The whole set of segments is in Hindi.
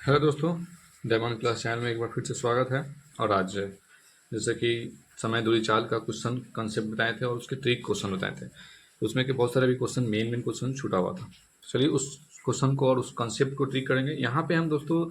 हेलो दोस्तों, डायमंड क्लास चैनल में एक बार फिर से स्वागत है। और आज जैसे कि समय दूरी चाल का क्वेश्चन कंसेप्ट बताए थे और उसके ट्रिक क्वेश्चन बताए थे, उसमें के बहुत सारे भी क्वेश्चन मेन क्वेश्चन छूटा हुआ था। चलिए उस क्वेश्चन को और उस कंसेप्ट को ट्रिक करेंगे। यहाँ पे हम दोस्तों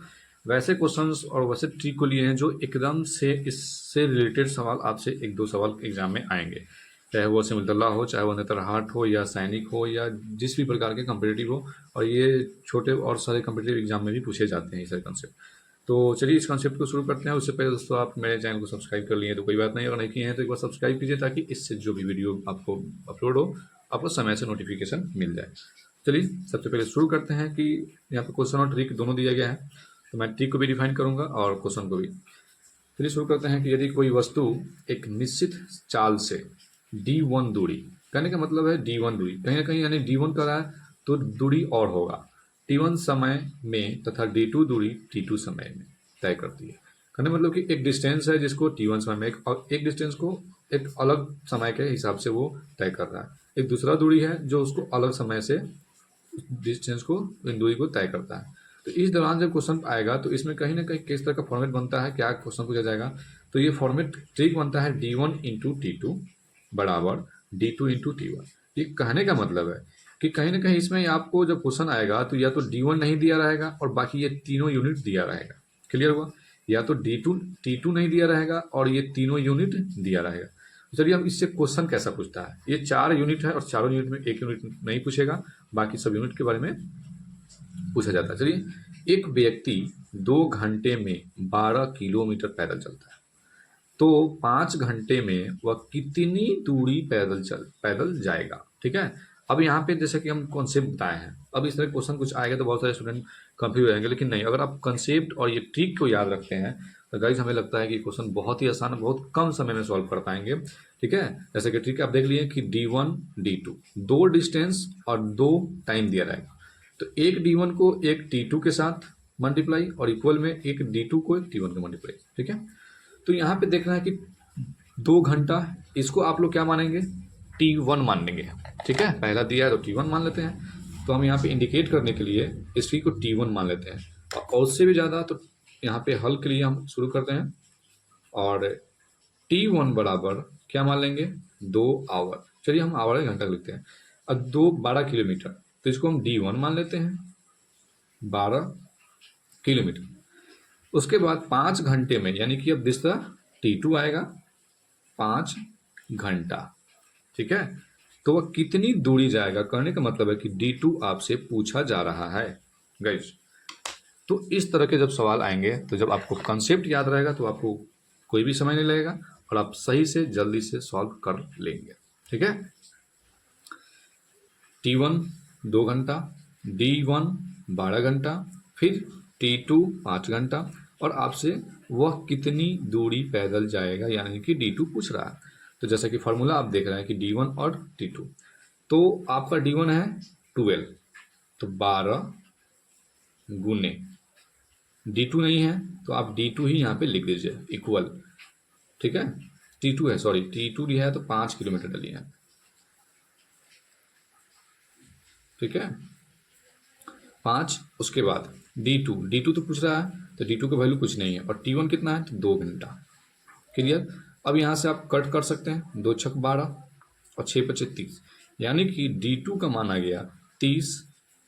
वैसे क्वेश्चंस और वैसे ट्रिक को लिए हैं जो एकदम से इससे रिलेटेड सवाल आपसे एक दो सवाल एग्जाम में आएंगे, चाहे वो सिमुलतला हो, चाहे वो नेतरहाट हो या सैनिक हो या जिस भी प्रकार के कम्पिटिटिव हो। और ये छोटे और सारे कम्पिटिटिव एग्जाम में भी पूछे जाते हैं ये सारे कंसेप्ट। तो चलिए इस कॉन्सेप्ट को शुरू करते हैं। उससे पहले दोस्तों आप मेरे चैनल को सब्सक्राइब कर लिए तो कोई बात नहीं, अगर नहीं किए हैं तो एक बार सब्सक्राइब कीजिए ताकि इससे जो भी वीडियो आपको अपलोड हो आपको समय से नोटिफिकेशन मिल जाए। चलिए सबसे पहले शुरू करते हैं कि यहाँ पे क्वेश्चन और ट्रिक दोनों दिया गया है, तो मैं ट्रिक को भी डिफाइन करूंगा और क्वेश्चन को भी। चलिए शुरू करते हैं कि यदि कोई वस्तु एक निश्चित चाल से d1 दूरी, कहने का मतलब है d1 दूरी, कहीं ना कहीं यानी d1 कर रहा है तो दूरी और होगा t1 समय में तथा d2 दूरी t2 समय में तय करती है। कहने मतलब कि एक डिस्टेंस है जिसको t1 समय में और एक डिस्टेंस को एक अलग समय के हिसाब से वो तय कर रहा है, एक दूसरा दूरी है जो उसको अलग समय से डिस्टेंस को, इन दूरी को तय करता है। तो इस दौरान जब क्वेश्चन आएगा तो इसमें कहीं ना कहीं किस तरह का फॉर्मेट बनता है, क्या क्वेश्चन पूछा जाएगा, तो ये फॉर्मेट ट्रिक बनता है d1 इंटू टी2 बराबर d2 इंटू टी1। ये कहने का मतलब है कि कहीं ना कहीं इसमें आपको जब क्वेश्चन आएगा तो या तो d1 नहीं दिया रहेगा और बाकी ये तीनों यूनिट दिया रहेगा। क्लियर हुआ? या तो d2 t2 नहीं दिया रहेगा और ये तीनों यूनिट दिया रहेगा। तो चलिए हम इससे क्वेश्चन कैसा पूछता है। ये 4 यूनिट है और चारों यूनिट में एक यूनिट नहीं पूछेगा, बाकी सब यूनिट के बारे में पूछा जाता है। चलिए एक व्यक्ति 2 घंटे में 12 किलोमीटर पैदल चलता है, तो 5 घंटे में वह कितनी दूरी पैदल जाएगा। ठीक है, अब यहाँ पे जैसे कि हम कॉन्सेप्ट बताए हैं, अब इस तरह क्वेश्चन कुछ आएगा तो बहुत सारे स्टूडेंट कंफ्यूज हो जाएंगे, लेकिन नहीं, अगर आप कंसेप्ट और ये ट्रिक को याद रखते हैं तो गाइस हमें लगता है कि क्वेश्चन बहुत ही आसान, बहुत कम समय में सॉल्व कर पाएंगे। ठीक है, जैसे कि ट्रिक आप देख लिए कि d1 d2 दो डिस्टेंस और दो टाइम दिया रहेगा, तो एक d1 को एक t2 के साथ मल्टीप्लाई और इक्वल में एक d2 को एक t1 के मल्टीप्लाई। ठीक है, तो यहाँ पे देखना है कि 2 घंटा, इसको आप लोग क्या मानेंगे, t1 मान लेंगे। ठीक है, पहला दिया है तो t1 मान लेते हैं, तो हम यहाँ पे इंडिकेट करने के लिए इसी को t1 मान लेते हैं। और उससे भी ज़्यादा तो यहाँ पे हल के लिए हम शुरू करते हैं और t1 बराबर क्या मान लेंगे, 2 आवर। चलिए हम आवर घंटा लिखते हैं। अब 12 किलोमीटर, तो इसको हम d1 मान लेते हैं, 12 किलोमीटर। उसके बाद 5 घंटे में, यानी कि अब दिसता t2 आएगा 5 घंटा। ठीक है, तो वह कितनी दूरी जाएगा, कहने का मतलब है कि d2 आपसे पूछा जा रहा है गाइस। तो इस तरह के जब सवाल आएंगे तो जब आपको कंसेप्ट याद रहेगा तो आपको कोई भी समय नहीं लगेगा और आप सही से जल्दी से सॉल्व कर लेंगे। ठीक है, t1 2 घंटा, d1 12 घंटा, फिर t2 5 घंटा, और आपसे वह कितनी दूरी पैदल जाएगा यानी कि d2 पूछ रहा है। तो जैसा कि फार्मूला आप देख रहे हैं कि d1 और t2, तो आपका d1 है 12, तो 12 गुने, d2 नहीं है तो आप d2 ही यहाँ पे लिख दीजिए इक्वल। ठीक है, t2 है, सॉरी t2 लिया है तो 5 किलोमीटर डलिए है। ठीक है, 5, उसके बाद d2 तो पूछ रहा है तो d2 का वैल्यू कुछ नहीं है और t1 कितना है तो 2 घंटा। क्लियर? अब यहाँ से आप कट कर सकते हैं, 2 छक 12 और 6 पचे 30, यानी कि d2 का मान आ गया 30,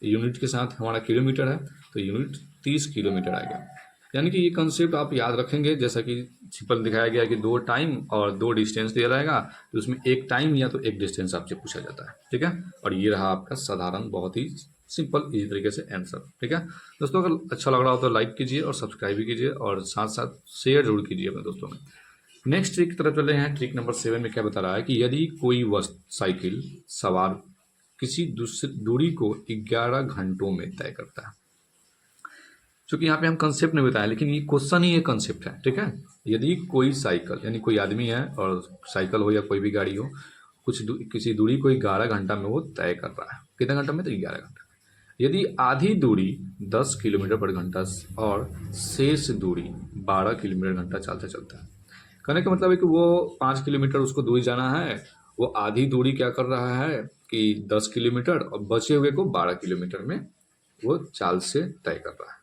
यूनिट के साथ हमारा किलोमीटर है तो यूनिट 30 किलोमीटर आ गया। यानी कि ये कंसेप्ट आप याद रखेंगे, जैसा कि सिंपल दिखाया गया कि 2 टाइम और 2 डिस्टेंस दिया रहेगा, तो उसमें एक टाइम या तो एक डिस्टेंस आपसे पूछा जाता है। ठीक है, और ये रहा आपका साधारण, बहुत ही सिंपल इसी तरीके से आंसर। ठीक है दोस्तों, अगर अच्छा लग रहा हो तो लाइक कीजिए और सब्सक्राइब भी कीजिए और साथ साथ शेयर जरूर कीजिए अपने दोस्तों में। नेक्स्ट ट्रिक की तरफ चल रहे हैं। ट्रिक नंबर 7 में क्या बता रहा है कि यदि कोई साइकिल सवार किसी दूसरी दूरी को 11 घंटों में तय करता है। चूंकि यहाँ पे हम कंसेप्ट नहीं बताया, लेकिन ये क्वेश्चन ही एक कंसेप्ट है। ठीक है, यदि कोई साइकिल, यानी कोई आदमी है और साइकिल हो या कोई भी गाड़ी हो, किसी दूरी को 11 घंटा में वो तय कर रहा है। कितने घंटा में? तो 11 घंटा। यदि आधी दूरी 10 किलोमीटर पर घंटा और शेष दूरी 12 किलोमीटर घंटा चलता चलता है। कहने का मतलब है कि वो 5 किलोमीटर उसको दूरी जाना है, वो आधी दूरी क्या कर रहा है कि 10 किलोमीटर और बचे हुए को 12 किलोमीटर में वो चाल से तय कर रहा है।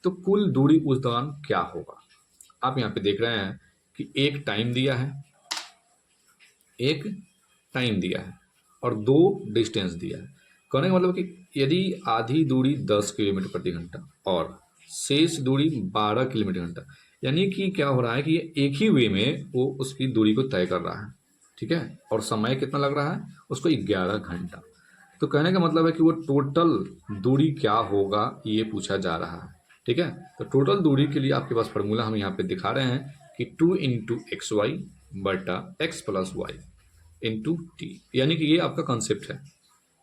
तो कुल दूरी उस दौरान क्या होगा। आप यहाँ पे देख रहे हैं कि एक टाइम दिया है, एक टाइम दिया है और दो डिस्टेंस दिया है। कहने का मतलब कि यदि आधी दूरी 10 किलोमीटर प्रति घंटा और शेष दूरी 12 किलोमीटर घंटा, यानी कि क्या हो रहा है कि ये एक ही वे में वो उसकी दूरी को तय कर रहा है, ठीक है, और समय कितना लग रहा है उसको 11 घंटा। तो कहने का मतलब है कि वो टोटल दूरी क्या होगा ये पूछा जा रहा है, ठीक है। तो टोटल दूरी के लिए आपके पास फार्मूला हम यहाँ पे दिखा रहे हैं कि 2 × XY/X+Y इंटू टी, यानी कि ये आपका कॉन्सेप्ट है।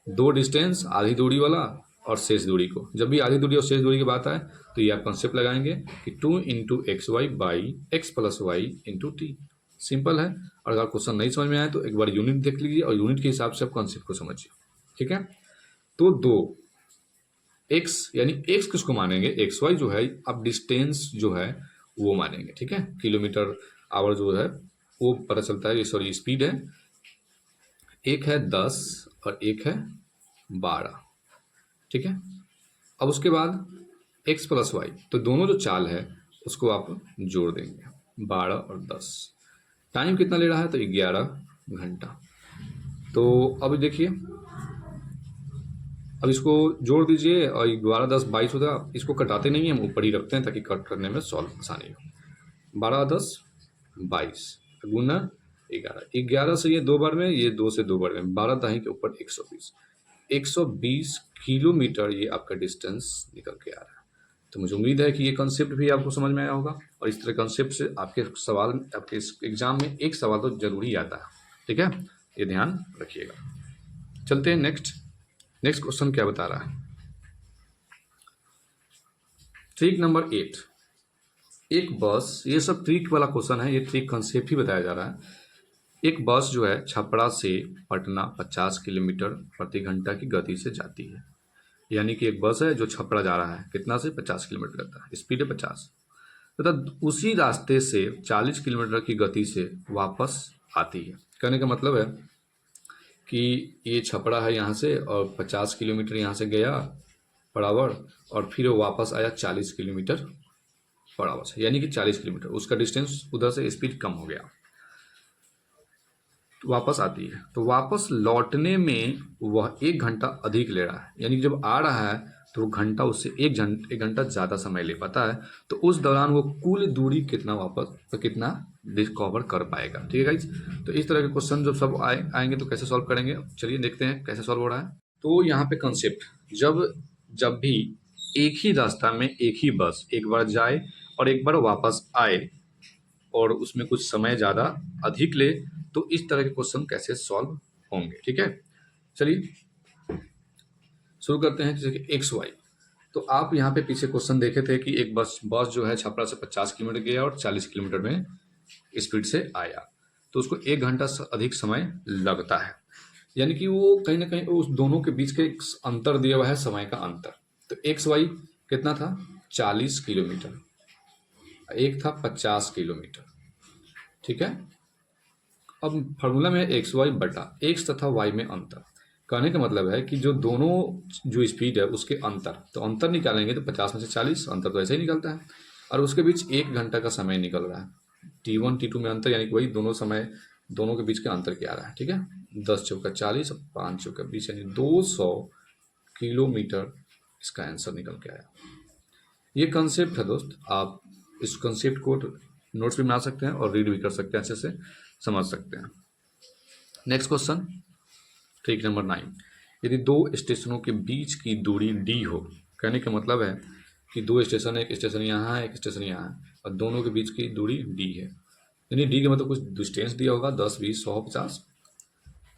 दो डिस्टेंस, आधी दूरी वाला और शेष दूरी को, जब भी आधी दूरी और शेष दूरी की बात आए तो ये आप कॉन्सेप्ट लगाएंगे कि 2 × XY/X+Y इंटू टी। सिंपल है। और अगर क्वेश्चन नहीं समझ में आए तो एक बार यूनिट देख लीजिए और यूनिट के हिसाब से आप कॉन्सेप्ट को समझिए, ठीक है। तो दो एक्स, यानी एक्स किसको मानेंगे, एक्स वाई जो है अब डिस्टेंस जो है वो मानेंगे, ठीक है। किलोमीटर आवर जो है वो पता चलता है, सॉरी स्पीड है, एक है 10 और एक है 12, ठीक है। अब उसके बाद x+y, तो दोनों जो चाल है उसको आप जोड़ देंगे, 12 और 10। टाइम कितना ले रहा है तो 11 घंटा। तो अब देखिए, अब इसको जोड़ दीजिए और 12 10 22 होगा। इसको कटाते नहीं हैं, हम ऊपर ही रखते हैं ताकि कट करने में सॉल्व आसानी हो। 12 10 22 गुना 11 से ये दो बार में, ये दो से दो बार में, 12 दाही के ऊपर 120 किलोमीटर ये आपका डिस्टेंस निकल के आ रहा है। तो मुझे उम्मीद है कि ये कॉन्सेप्ट भी आपको समझ में आया होगा और इस तरह कॉन्सेप्ट से आपके सवाल, आपके एग्जाम में एक सवाल तो जरूर ही आता है, ठीक है, ये ध्यान रखिएगा। चलते हैं नेक्स्ट क्वेश्चन क्या बता रहा है। ट्रिक नंबर 8, एक बस, ये सब ट्रिक वाला क्वेश्चन है, ये ट्रिक कॉन्सेप्ट ही बताया जा रहा है। एक बस जो है छपरा से पटना 50 किलोमीटर प्रति घंटा की गति से जाती है, यानी कि एक बस है जो छपरा जा रहा है, कितना से 50 किलोमीटर करता है, स्पीड है 50, तथा उसी रास्ते से 40 किलोमीटर की गति से वापस आती है। कहने का मतलब है कि ये छपरा है यहाँ से और 50 किलोमीटर यहाँ से गया पर आवर और फिर वो वापस आया 40 किलोमीटर पर आवर से, यानी कि 40 किलोमीटर उसका डिस्टेंस, उधर से स्पीड कम हो गया, तो वापस आती है। तो वापस लौटने में वह 1 घंटा अधिक ले रहा है, यानी कि जब आ रहा है तो वो घंटा उससे 1 घंटा ज़्यादा समय ले पाता है। तो उस दौरान वो कुल दूरी कितना वापस तो कितना डिस्कवर कर पाएगा, ठीक है गाइज। तो इस तरह के क्वेश्चन जब सब आएंगे तो कैसे सॉल्व करेंगे, चलिए देखते हैं कैसे सॉल्व हो रहा है। तो यहाँ पे कंसेप्ट, जब भी एक ही रास्ता में एक ही बस एक बार जाए और एक बार वापस आए और उसमें कुछ समय ज़्यादा अधिक ले, तो इस तरह के क्वेश्चन कैसे सॉल्व होंगे, ठीक है। चलिए शुरू करते हैं। जैसे कि एक्स वाई, तो आप यहाँ पे पीछे क्वेश्चन देखे थे कि एक बस जो है छपरा से 50 किलोमीटर गया और 40 किलोमीटर में स्पीड से आया, तो उसको 1 घंटा से अधिक समय लगता है, यानी कि वो कहीं ना कहीं उस दोनों के बीच के एक अंतर दिया हुआ है, समय का अंतर। तो एक्स वाई कितना था, 40 किलोमीटर, एक था 50 किलोमीटर, ठीक है। अब फार्मूला में एक्स वाई बटा एक्स तथा वाई में अंतर, कहने का मतलब है कि जो दोनों जो स्पीड है उसके अंतर, तो अंतर निकालेंगे तो 50 में से 40, अंतर तो ऐसे ही निकलता है, और उसके बीच 1 घंटा का समय निकल रहा है। T1 T2 में अंतर, यानी कि वही दोनों समय, दोनों के बीच का अंतर क्या आ रहा है, ठीक है। 10 चौका 40 और 5 चौका 20, यानी 200 किलोमीटर इसका आंसर निकल के आया। ये कंसेप्ट है दोस्त, आप इस कंसेप्ट को नोट्स भी बना सकते हैं और रीड भी कर सकते हैं, अच्छे से समझ सकते हैं। नेक्स्ट क्वेश्चन, ट्रिक नंबर 9, यदि दो स्टेशनों के बीच की दूरी डी हो, कहने का मतलब है कि दो स्टेशन है, एक स्टेशन यहाँ है, एक स्टेशन यहाँ है, और दोनों के बीच की दूरी डी है, यानी डी का मतलब कुछ डिस्टेंस दिया होगा 10 20 100 50,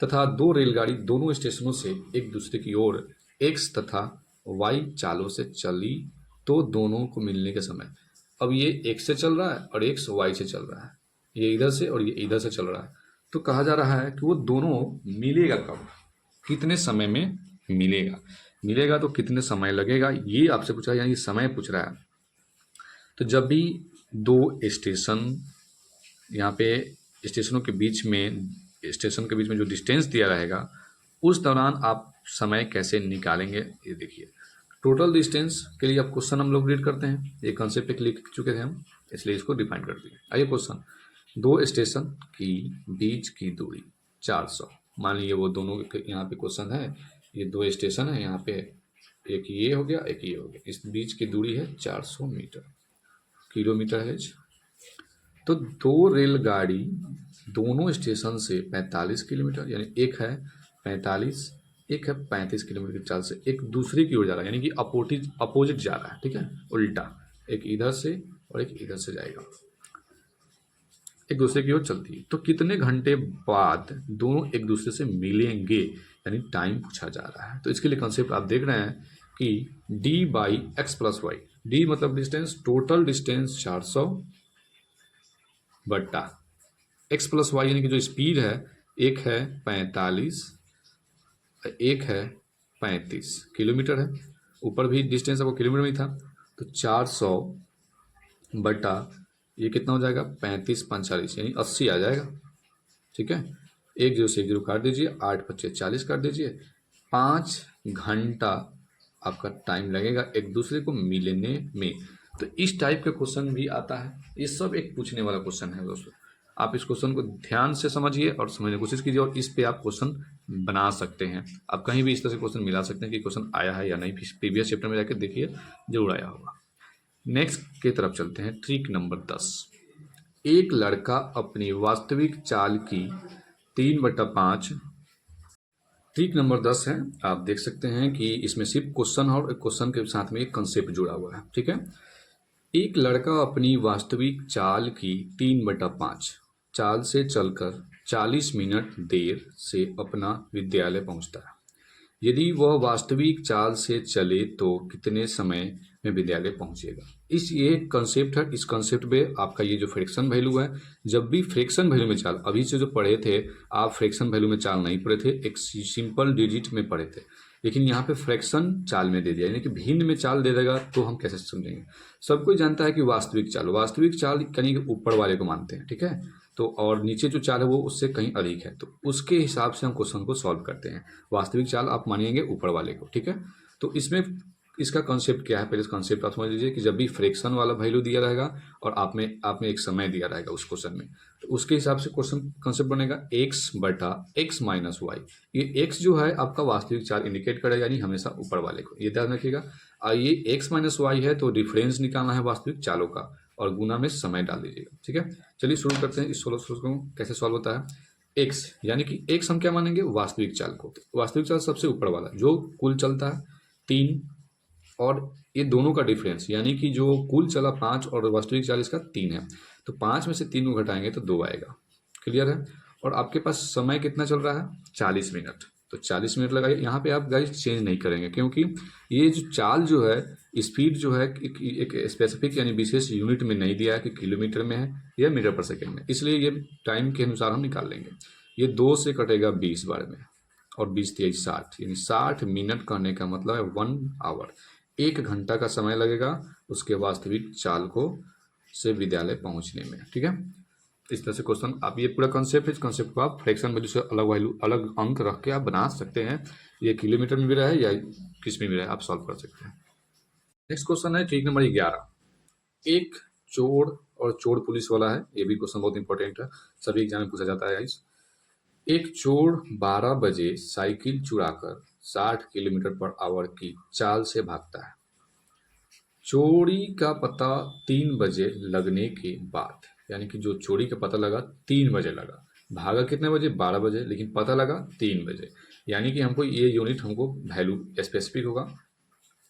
तथा दो रेलगाड़ी दोनों स्टेशनों से एक दूसरे की ओर एक्स तथा वाई चालों से चली, तो दोनों को मिलने के समय, अब ये एक्स से चल रहा है और एक्स वाई से चल रहा है, ये इधर से और ये इधर से चल रहा है, तो कहा जा रहा है कि वो दोनों मिलेगा कब, कितने समय में मिलेगा तो कितने समय लगेगा, ये आपसे पूछा है, यानी समय पूछ रहा है। तो जब भी दो स्टेशन, यहाँ पे स्टेशन के बीच में जो डिस्टेंस दिया रहेगा उस दौरान आप समय कैसे निकालेंगे, ये देखिए। टोटल डिस्टेंस के लिए अब क्वेश्चन हम लोग रीड करते हैं, ये कंसेप्ट एक लिख चुके थे हम, इसलिए इसको डिफाइन कर दिए। आइए क्वेश्चन, दो स्टेशन की बीच की दूरी 400, मान लीजिए वो दोनों यहाँ पे क्वेश्चन है, ये दो स्टेशन है, यहाँ पे एक ये हो गया एक ये हो गया, इस बीच की दूरी है 400 मीटर, किलोमीटर है। तो दो रेलगाड़ी दोनों स्टेशन से 45 किलोमीटर, यानी एक है 45, एक है 35 किलोमीटर की चाल से एक दूसरे की ओर जा रहा है, यानी कि अपोजिट जा रहा है, ठीक है, उल्टा, एक इधर से और एक इधर से जाएगा, एक दूसरे की ओर चलती है। तो कितने घंटे बाद दोनों एक दूसरे से मिलेंगे, यानी टाइम पूछा जा रहा है। तो इसके लिए कंसेप्ट आप देख रहे हैं कि d by x plus y, d मतलब डिस्टेंस, टोटल डिस्टेंस 400 बट्टा एक्स प्लस वाई, यानी कि जो स्पीड है, एक है 45, एक है 35 किलोमीटर है, ऊपर भी डिस्टेंस आपको किलोमीटर में ही था, तो 400 बटा ये कितना हो जाएगा 35 45, यानी 80 आ जाएगा, ठीक है। एक जीरो से एक जीरो काट दीजिए, 8 25 40 काट दीजिए, 5 घंटा आपका टाइम लगेगा एक दूसरे को मिलने में। तो इस टाइप का क्वेश्चन भी आता है, ये सब एक पूछने वाला क्वेश्चन है दोस्तों। आप इस क्वेश्चन को ध्यान से समझिए और समझने की कोशिश कीजिए, और इस पे आप क्वेश्चन बना सकते हैं। आप कहीं भी इस तरह से क्वेश्चन मिला सकते हैं कि क्वेश्चन आया है या नहीं, प्रीवियस चैप्टर में जाकर देखिए, जरूर आया होगा। नेक्स्ट की तरफ चलते हैं, ट्रिक नंबर 10। एक लड़का अपनी वास्तविक चाल की 3/5, ट्रिक नंबर 10 है, आप देख सकते हैं कि इसमें सिर्फ क्वेश्चन और क्वेश्चन के साथ में एक कंसेप्ट जुड़ा हुआ है, ठीक है। एक लड़का अपनी वास्तविक चाल की 3/5 चाल से चलकर 40 मिनट देर से अपना विद्यालय पहुंचता है। यदि वह वास्तविक चाल से चले तो कितने समय में विद्यालय पहुंचेगा। ये कंसेप्ट है, इस कंसेप्ट पे आपका ये जो फ्रैक्शन वैल्यू है, जब भी फ्रैक्शन वैल्यू में चाल, अभी से जो पढ़े थे आप फ्रैक्शन वैल्यू में चाल नहीं पढ़े थे, एक सिंपल डिजिट में पढ़े थे, लेकिन यहाँ पे फ्रैक्शन चाल में दे दिया, यानी कि भिन्न में चाल दे देगा, तो हम कैसे समझेंगे। सब कोई जानता है कि वास्तविक चाल यानी कि ऊपर वाले को मानते हैं, ठीक है, तो और नीचे जो चाल है वो उससे कहीं अधिक है, तो उसके हिसाब से हम क्वेश्चन को सॉल्व करते हैं। वास्तविक चाल आप मानिएंगे ऊपर वाले को, ठीक है। तो इसमें इसका कॉन्सेप्ट क्या है, पहले कॉन्सेप्ट आप समझ लीजिए कि जब भी फ्रैक्शन वाला वैल्यू दिया रहेगा और आपने एक समय दिया रहेगा उस क्वेश्चन में, तो उसके हिसाब से क्वेश्चन कॉन्सेप्ट बनेगा x बटा x माइनस वाई। ये x जो है आपका वास्तविक चाल इंडिकेट करेगा, यानी हमेशा ऊपर वाले को, ये ध्यान रखिएगा। और ये x माइनस वाई है, तो डिफरेंस निकालना है वास्तविक चालों का, और गुना में समय डाल दीजिएगा, ठीक है। चलिए शुरू करते हैं इस सोल्व को, कैसे सॉल्व होता है। x यानी कि x हम क्या मानेंगे, वास्तविक चाल को, वास्तविक चाल सबसे ऊपर वाला जो कुल चलता है 3, और ये दोनों का डिफरेंस, यानी कि जो कुल चला 5 और वास्तविक चाल इसका 3 है, तो 5 में से 3 को घटाएंगे तो 2 आएगा, क्लियर है। और आपके पास समय कितना चल रहा है 40 मिनट, तो 40 मिनट लगाइए। यहाँ पे आप गाइस चेंज नहीं करेंगे, क्योंकि ये जो चाल जो है, स्पीड जो है एक स्पेसिफिक यानी विशेष यूनिट में नहीं दिया है कि किलोमीटर में है या मीटर पर सेकेंड में, इसलिए ये टाइम के अनुसार हम निकाल लेंगे। ये 2 से कटेगा 20 बार में, और 20 23 60, यानी 60 मिनट कहने का मतलब है 1 आवर, 1 घंटा का समय लगेगा उसके वास्तविक चाल को से विद्यालय पहुंचने में, ठीक है। इस तरह से क्वेश्चन आप, ये पूरा कॉन्सेप्ट है, इस कॉन्सेप्ट को आप फ्रैक्शन वैल्यू से अलग वैल्यू अलग अंक रख के आप बना सकते हैं, ये किलोमीटर में भी रहे या किस में भी रहे, आप सॉल्व कर सकते हैं। नेक्स्ट क्वेश्चन है ट्रिक नंबर 11। एक चोर और चोर पुलिस वाला है, ये भी क्वेश्चन बहुत इंपॉर्टेंट है, सभी एग्जाम में पूछा जाता है गाइस। एक चोर 12 बजे साइकिल चुराकर 60 किलोमीटर पर आवर की चाल से भागता है। चोरी का पता 3 बजे लगने के बाद, यानी कि जो चोरी का पता लगा 3 बजे लगा, भागा कितने बजे 12 बजे, लेकिन पता लगा 3 बजे, यानी कि हमको ये यूनिट हमको वैल्यू स्पेसिफिक होगा,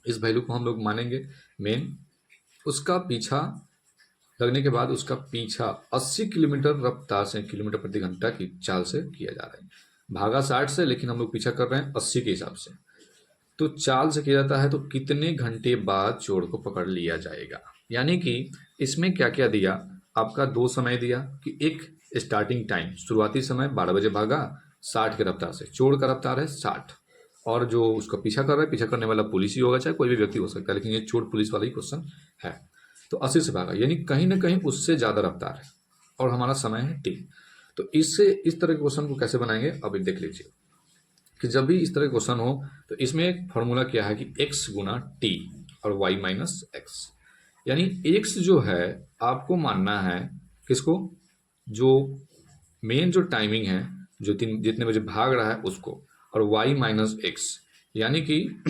इस वैल्यू को हम लोग मानेंगे मेन। उसका पीछा लगने के बाद उसका पीछा 80 किलोमीटर रफ्तार से, किलोमीटर प्रति घंटा की चाल से किया जा रहा है। भागा 60 से, लेकिन हम लोग पीछा कर रहे हैं 80 के हिसाब से, तो चाल से किया जाता है। तो कितने घंटे बाद चोर को पकड़ लिया जाएगा, यानी कि इसमें क्या क्या दिया, आपका 2 समय दिया कि एक स्टार्टिंग टाइम, शुरुआती समय 12 बजे भागा 60 के रफ्तार से, चोर का रफ्तार है 60, और जो उसका पीछा कर रहा है, पीछा करने वाला पुलिस ही होगा, चाहे कोई भी व्यक्ति हो सकता है, लेकिन ये चोर पुलिस वाला ही क्वेश्चन है। तो 80 से भागा, यानी कहीं ना कहीं उससे ज़्यादा रफ्तार है, और हमारा समय है 3। तो इससे इस तरह के क्वेश्चन को कैसे बनाएंगे अब देख लीजिए। कि जब भी इस तरह क्वेश्चन हो तो इसमें एक फॉर्मूला क्या है कि x गुना टी और y माइनस एक्स, यानी x जो है आपको मानना है किसको, जो मेन जो टाइमिंग है, जो जितने बजे भाग रहा है उसको, और y माइनस एक्स, यानी कि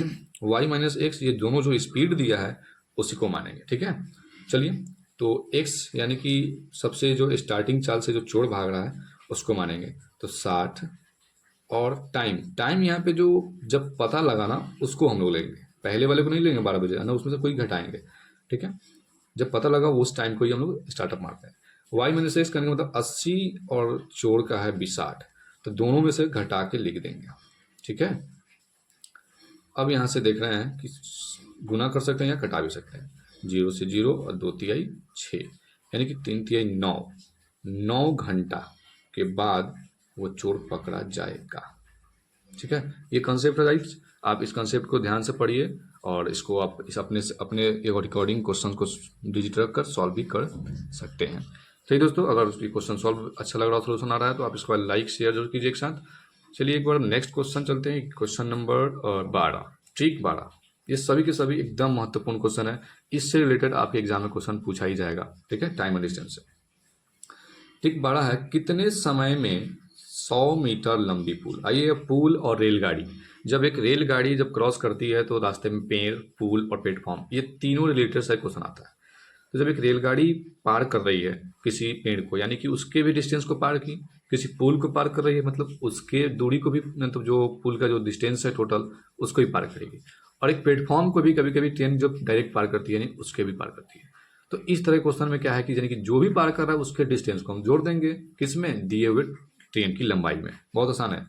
y माइनस एक्स, ये दोनों जो स्पीड दिया है उसी को मानेंगे। ठीक है, चलिए, तो x यानी कि सबसे जो स्टार्टिंग चाल से जो चोर भाग रहा है उसको मानेंगे, तो 60, और टाइम यहाँ पे जो जब पता लगा ना उसको हम लोग लेंगे, पहले वाले को नहीं लेंगे 12 बजे ना, उसमें से कोई घटाएंगे। ठीक है, जब पता लगा उस टाइम को ही हम लोग स्टार्टअप मारते हैं। वाई माइनस एक्स करने का मतलब 80 और चोर का है 60, तो दोनों में से घटा के लिख देंगे। ठीक है, अब यहाँ से देख रहे हैं कि गुना कर सकते हैं या घटा भी सकते हैं, 0 से 0 और 2 तिहाई 6, यानी कि 3 तिहाई 9, 9 घंटा के बाद वो चोर पकड़ा जाएगा। ठीक है, ये कॉन्सेप्ट है गाइस, आप इस कॉन्सेप्ट को ध्यान से पढ़िए और इसको आप इस अपने रिकॉर्डिंग क्वेश्चन को डिजिट रख कर सॉल्व भी कर सकते हैं। सही दोस्तों, अगर उसकी क्वेश्चन सॉल्व अच्छा लग रहा है, सोल्यूशन आ रहा है, तो आप इसको लाइक शेयर जरूर कीजिए एक साथ। चलिए एक बार नेक्स्ट क्वेश्चन चलते हैं, क्वेश्चन नंबर 12, ट्रिक 12। ये सभी के सभी एकदम महत्वपूर्ण क्वेश्चन है, इससे रिलेटेड आपके एग्जाम में क्वेश्चन पूछा ही जाएगा। ठीक है, टाइम और डिस्टेंस से। ट्रिक 12 है, कितने समय में 100 मीटर लंबी पुल। आइए, पुल और रेलगाड़ी, जब एक रेलगाड़ी जब क्रॉस करती है तो रास्ते में पेड़, पुल और प्लेटफॉर्म, ये तीनों रिलेटेड से क्वेश्चन आता है। तो जब एक रेलगाड़ी पार कर रही है किसी पेड़ को, यानी कि उसके भी डिस्टेंस को पार की, किसी पुल को पार कर रही है मतलब उसके दूरी को भी, मतलब जो पुल का जो डिस्टेंस है टोटल उसको भी पार करेगी, और एक प्लेटफॉर्म को भी कभी कभी ट्रेन जब डायरेक्ट पार करती है यानी उसके भी पार करती है। तो इस तरह क्वेश्चन में क्या है कि यानी कि जो भी पार कर रहा है उसके डिस्टेंस को हम जोड़ देंगे, किसमें, दिए हुए ट्रेन की लंबाई में। बहुत आसान है,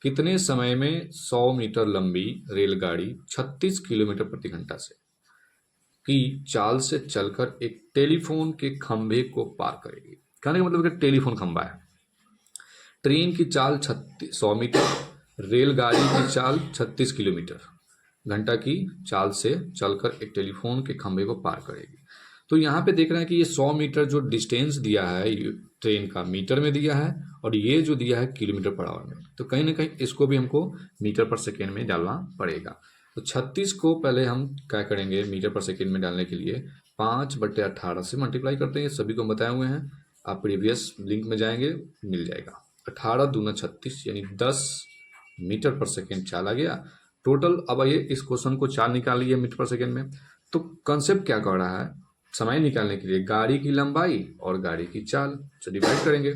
कितने समय में 100 मीटर लंबी रेलगाड़ी 36 किलोमीटर प्रति घंटा से की चाल से चलकर एक टेलीफोन के खंभे को पार करेगी। कहने का मतलब कि टेलीफोन खंभा है, ट्रेन की चाल 100 मीटर, रेलगाड़ी की चाल 36 किलोमीटर घंटा की चाल से चलकर एक टेलीफोन के खंभे को पार करेगी। तो यहाँ पे देख रहे हैं कि ये 100 मीटर जो डिस्टेंस दिया है ट्रेन का मीटर में दिया है, और ये जो दिया है किलोमीटर पर आवर में, तो कहीं ना कहीं इसको भी हमको मीटर पर सेकेंड में डालना पड़ेगा। तो 36 को पहले हम क्या करेंगे, मीटर पर सेकेंड में डालने के लिए 5/18 से मल्टीप्लाई करते हैं, सभी को बताए हुए हैं, आप प्रीवियस लिंक में जाएंगे मिल जाएगा। 18 दूना 36 यानी 10 मीटर पर सेकेंड चाल आ गया टोटल। अब आइए इस क्वेश्चन को चाल निकालिए मीटर पर सेकेंड में, तो कंसेप्ट क्या कर रहा है, समय निकालने के लिए गाड़ी की लंबाई और गाड़ी की चाल से डिवाइड करेंगे।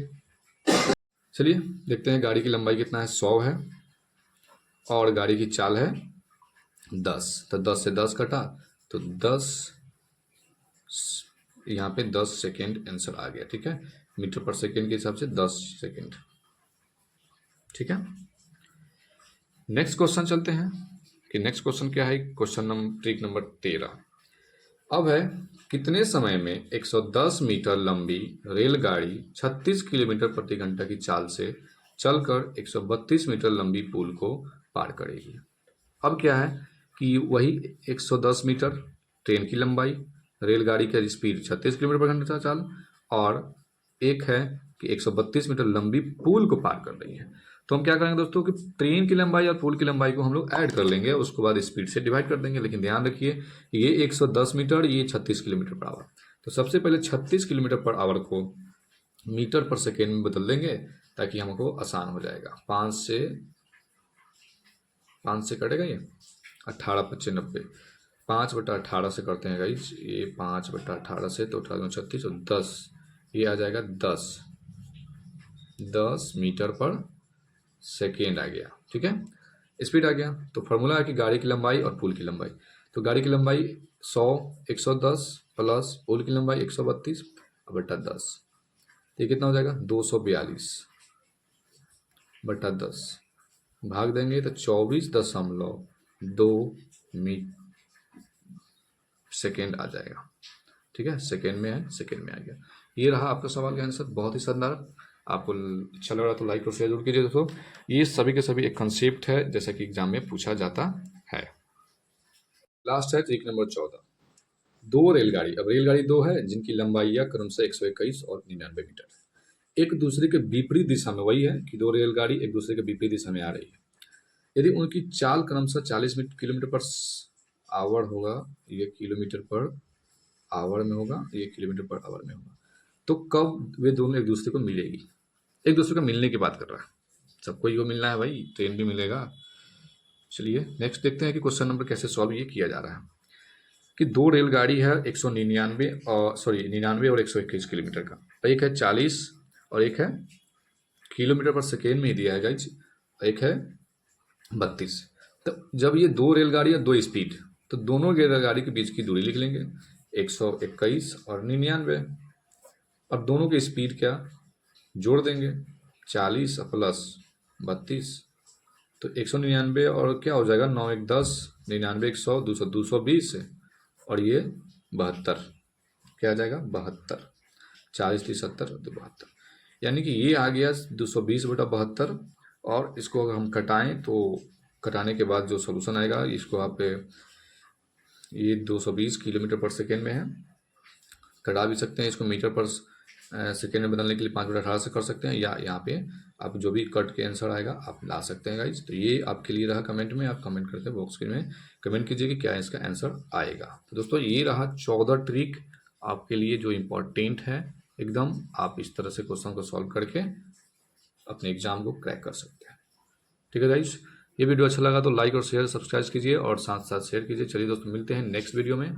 चलिए देखते हैं गाड़ी की लंबाई कितना है, 100 है, और गाड़ी की चाल है 10, तो 10 से 10 कटा तो 10, यहाँ पे 10 सेकेंड आंसर आ गया। ठीक है, मीटर पर सेकेंड के हिसाब से 10 सेकेंड। ठीक है, नेक्स्ट क्वेश्चन चलते हैं कि नेक्स्ट क्वेश्चन क्या है, क्वेश्चन नंबर ट्रिक नंबर 13। अब है, कितने समय में 110 मीटर लंबी रेलगाड़ी 36 किलोमीटर प्रति घंटा की चाल से चलकर 132 मीटर लंबी पुल को पार करेगी। अब क्या है कि वही 110 मीटर ट्रेन की लंबाई, रेलगाड़ी का स्पीड 36 किलोमीटर पर घंटा चाल, और एक है कि 132 मीटर लंबी पुल को पार कर रही है। तो हम क्या करेंगे दोस्तों कि ट्रेन की लंबाई और पुल की लंबाई को हम लोग ऐड कर लेंगे, उसके बाद स्पीड से डिवाइड कर देंगे। लेकिन ध्यान रखिए, ये 110 मीटर, ये 36 किलोमीटर पर आवर, तो सबसे पहले 36 किलोमीटर पर आवर को मीटर पर सेकेंड में बदल देंगे ताकि हमको आसान हो जाएगा। 5 से कटेगा ये 18/95, 5/18 से करते हैं गाइस, ये 5/18 से तो 18×36 और 10, ये आ जाएगा 10 मीटर पर सेकेंड आ गया। ठीक है, स्पीड आ गया, तो फॉर्मूला है कि गाड़ी की लंबाई और पुल की लंबाई, तो गाड़ी की लंबाई 100, 110 प्लस पुल की लंबाई 132 बटा 10, ये कितना हो जाएगा 242/10, भाग देंगे तो 24.2 सेकेंड आ जाएगा। ठीक है, सेकेंड में है, सेकेंड में आ गया। ये रहा आपका सवाल का आंसर, बहुत ही शानदार। आपको अच्छा लग रहा तो लाइक और शेयर जरूर कीजिए दोस्तों। ये सभी के सभी एक कंसेप्ट है जैसा कि एग्जाम में पूछा जाता है। लास्ट है ट्रिक नंबर 14, दो रेलगाड़ी, अब रेलगाड़ी दो है जिनकी लंबाई क्रमशः 121 और 99 मीटर, एक दूसरे के विपरीत दिशा में, वही है कि दो रेलगाड़ी एक दूसरे के विपरीत दिशा में आ रही है, यदि उनकी चाल क्रमशः 40 किलोमीटर पर आवर होगा, ये किलोमीटर पर आवर में होगा, ये किलोमीटर पर आवर में होगा, तो कब वे दोनों एक दूसरे को मिलेगी? एक दूसरे को मिलने की बात कर रहा है, सबको ही को मिलना है भाई, ट्रेन भी मिलेगा। चलिए नेक्स्ट देखते हैं कि क्वेश्चन नंबर कैसे सॉल्व ये किया जा रहा है। कि दो रेलगाड़ी है 199 और 99 और 121 किलोमीटर का, एक है 40 और एक है किलोमीटर पर सेकेंड में ही दिया है गाइज, एक है 32। तो जब ये दो रेलगाड़ी है, दो स्पीड, तो दोनों रेलगाड़ी के बीच की दूरी लिख लेंगे 121 और 99, और दोनों की स्पीड क्या जोड़ देंगे 40 प्लस 32, तो 199 और क्या हो जाएगा 9 1 10, 99 100, 200 220 और ये 72, क्या आ जाएगा 72, 40 30 70 तो 72, यानी कि ये आ गया 220/72। और इसको अगर हम कटाएं तो कटाने के बाद जो सोल्यूशन आएगा, इसको आप ये 220 किलोमीटर पर सेकेंड में है, कटा भी सकते हैं इसको मीटर पर सेकेंड में बदलने के लिए 5/18 से कर सकते हैं, या यहाँ पे आप जो भी कट के आंसर आएगा आप ला सकते हैं गाइज। तो ये आपके लिए रहा कमेंट में, आप कमेंट करके बॉक्स में कमेंट कीजिए कि क्या इसका आंसर आएगा। तो दोस्तों ये रहा 14 ट्रिक आपके लिए जो इम्पोर्टेंट है एकदम, आप इस तरह से क्वेश्चन को सॉल्व करके अपने एग्जाम को क्रैक कर सकते हैं। ठीक है गाइज, ये वीडियो अच्छा लगा तो लाइक और शेयर सब्सक्राइब कीजिए और साथ साथ शेयर कीजिए। चलिए दोस्तों मिलते हैं नेक्स्ट वीडियो में।